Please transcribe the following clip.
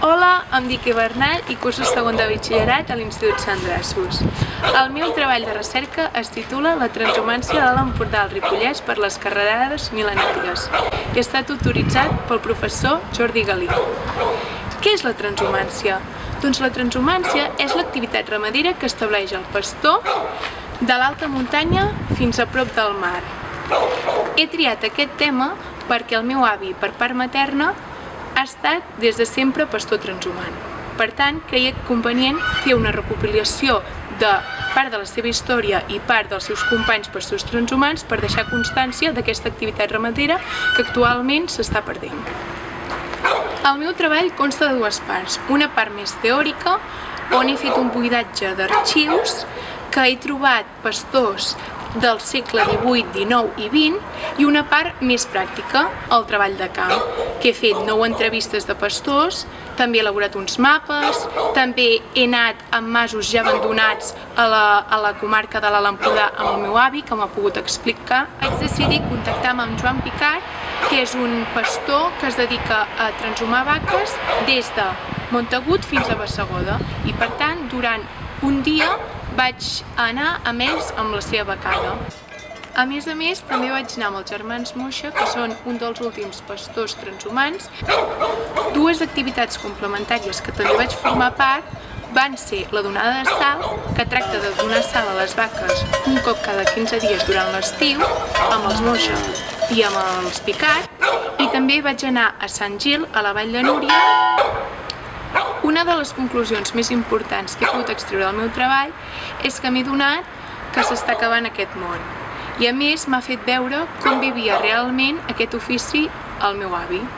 Hola, em dic Bernal i curso segon de batxillerat a l'Institut Sant Grassos. El meu treball de recerca es titula La transhumància de l'Alt Empordà al Ripollès per les carrerades mil·lenàries i està tutoritzat pel professor Jordi Galí. Què és la transhumància? Doncs la transhumància és l'activitat ramadera que estableix el pastor de l'alta muntanya fins a prop del mar. He triat aquest tema perquè el meu avi, per part materna, ha estat des de sempre pastor transhumant. Per tant, creia convenient fer una recopilació de part de la seva història i part dels seus companys pastors transhumants per deixar constància d'aquesta activitat ramadera que actualment s'està perdent. El meu treball consta de dues parts. Una part més teòrica, on he fet un buidatge d'arxius que he trobat pastors del segle XVIII, XIX i XX, i una part més pràctica, el treball de camp, que he fet 9 entrevistes de pastors, també he elaborat uns mapes, també he anat amb masos ja abandonats a la comarca de l'Alt Empordà amb el meu avi, que m'ha pogut explicar. Vaig decidir contactar amb Joan Picart, que és un pastor que es dedica a transhumar vaques des de Montagut fins a Bassegoda, i per tant, durant un dia vaig anar amb ells amb la seva becada. A més, també vaig anar amb els germans Moixa, que són un dels últims pastors transhumants. Dues activitats complementàries que també vaig formar part van ser la donada de sal, que tracta de donar sal a les vaques un cop cada 15 dies durant l'estiu, amb els Moixa i amb els Picart, i també vaig anar a Sant Gil, a la Vall de Núria. Una de les conclusions més importants que he pogut extreure del meu treball és que m'he adonat que s'està acabant aquest món, i a més m'ha fet veure com vivia realment aquest ofici el meu avi.